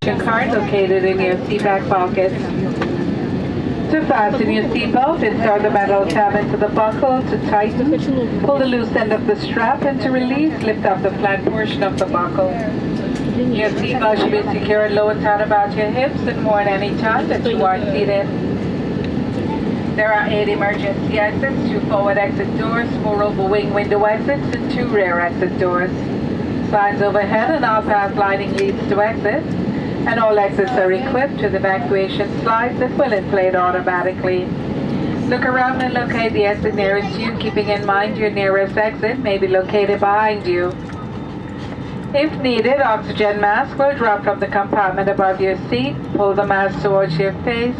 information card located in your seat back pocket. To fasten your seatbelt, insert the metal tab into the buckle. To tighten, pull the loose end of the strap, and to release, lift up the flat portion of the buckle. Your seatbelt should be secured low and tight about your hips and worn any time that you are seated. There are 8 emergency exits, 2 forward exit doors, 4 over wing window exits, and 2 rear exit doors. Signs overhead and all path lighting leads to exits, and all exits are equipped with evacuation slides that will inflate automatically. Look around and locate the exit nearest you, keeping in mind your nearest exit may be located behind you. If needed, oxygen mask will drop from the compartment above your seat. Pull the mask towards your face,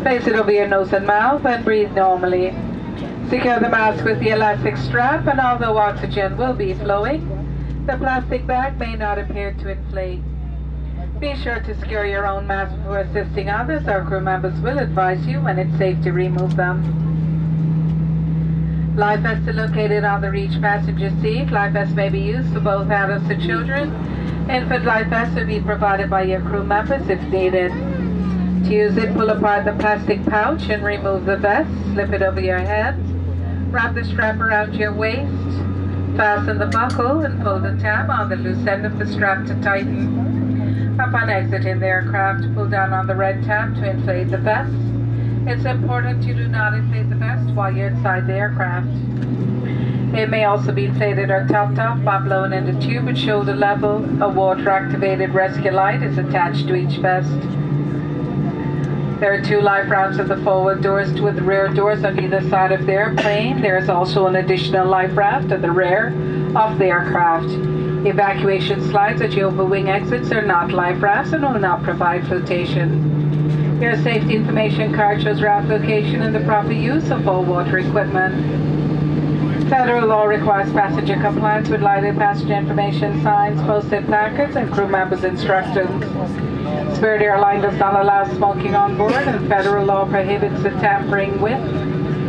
place it over your nose and mouth, and breathe normally. Secure the mask with the elastic strap, and although oxygen will be flowing, the plastic bag may not appear to inflate. Be sure to secure your own mask before assisting others. Our crew members will advise you when it's safe to remove them. Life vests are located on the reach passenger seat. Life vests may be used for both adults and children. Infant life vests will be provided by your crew members if needed. To use it, pull apart the plastic pouch and remove the vest. Slip it over your head. Wrap the strap around your waist. Fasten the buckle and pull the tab on the loose end of the strap to tighten. Upon exiting the aircraft, pull down on the red tab to inflate the vest. It's important you do not inflate the vest while you're inside the aircraft. It may also be inflated or topped off by blowing in the tube at shoulder level. A water-activated rescue light is attached to each vest. There are 2 life rafts at the forward doors, 2 at the rear doors on either side of the airplane. There is also an additional life raft at the rear of the aircraft. Evacuation slides at your overwing exits are not life rafts and will not provide flotation. Your safety information card shows raft location and the proper use of all water equipment. Federal law requires passenger compliance with lighted passenger information signs, posted placards, and crew members' instructions. Spirit Airlines does not allow smoking on board, and federal law prohibits the tampering with,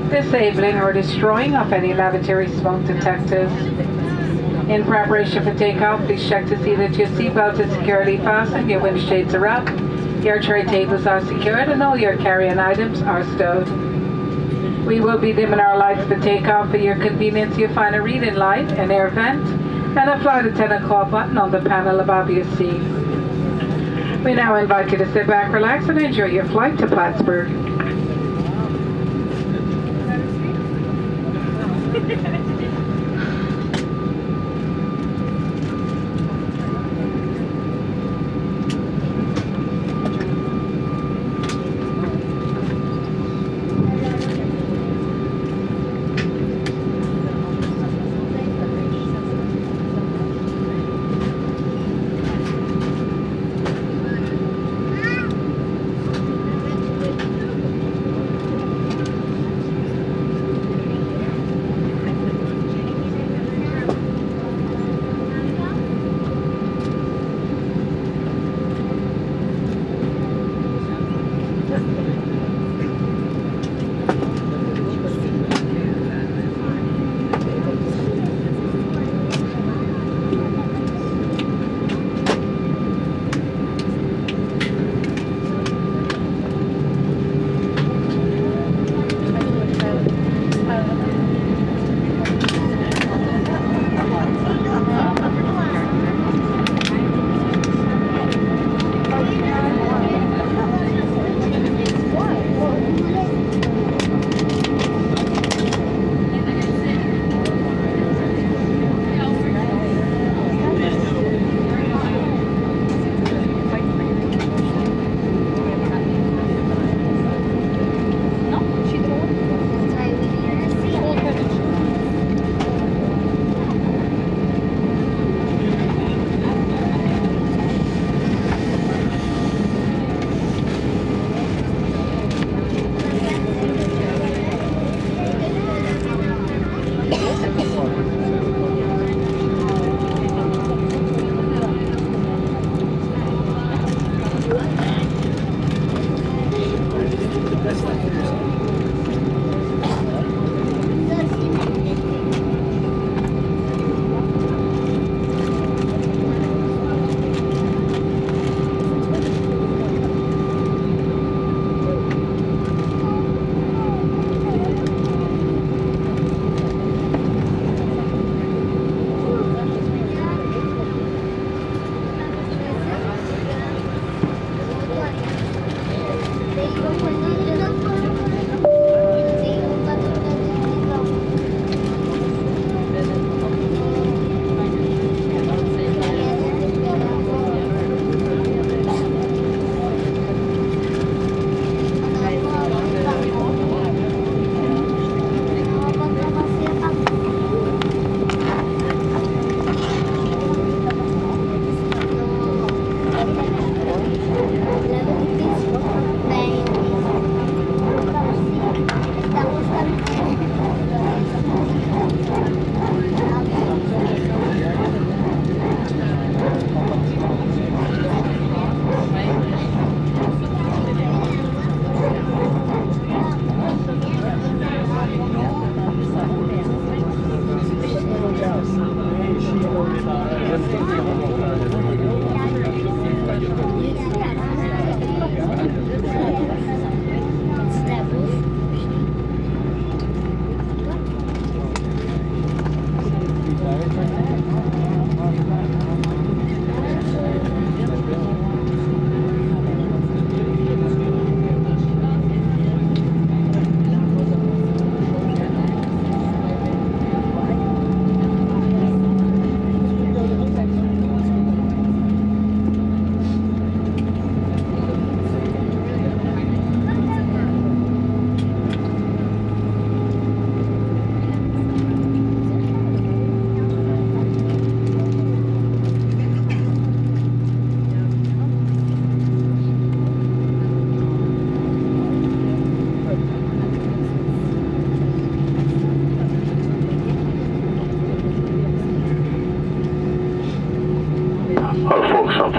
disabling, or destroying of any lavatory smoke detectors. In preparation for takeoff, please check to see that your seatbelt is securely fastened, your wind shades are up, your tray tables are secured, and all your carry-on items are stowed. We will be dimming our lights for takeoff. For your convenience, you'll find a reading light, an air vent, and a flight attendant call button on the panel above your seat. We now invite you to sit back, relax, and enjoy your flight to Plattsburgh.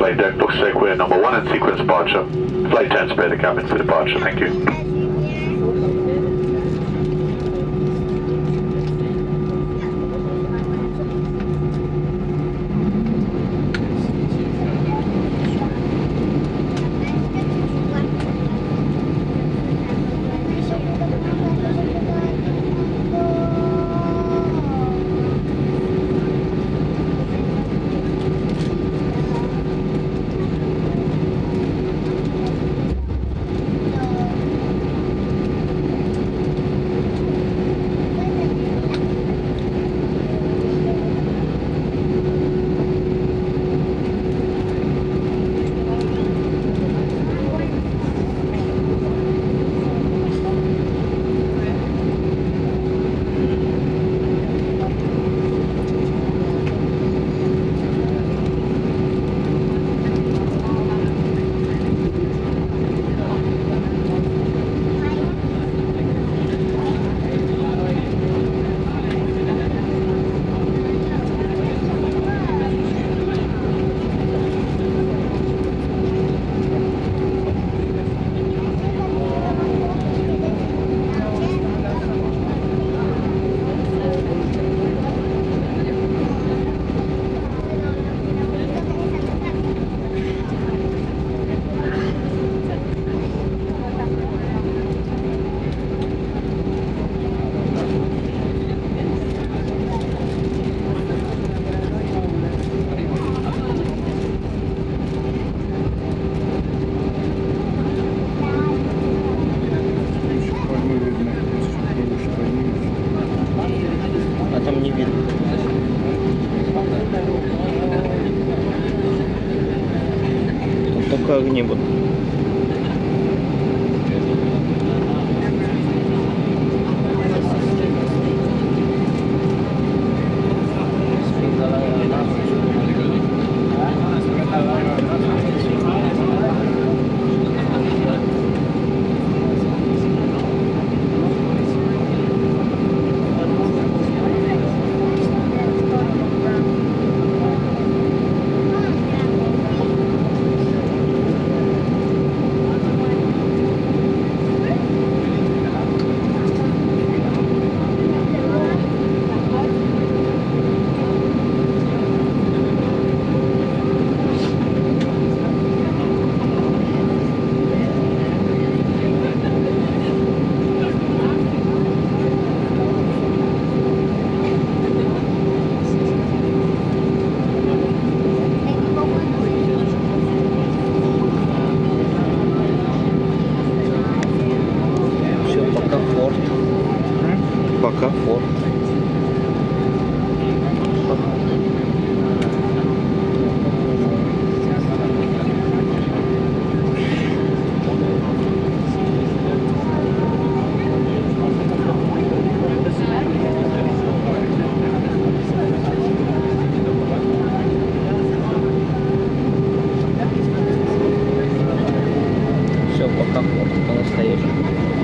Flight deck looks like we're number 1 in sequence departure. Flight 10 spare the cabin for departure. Thank you. Огни будут. Takeoff, по настоящему.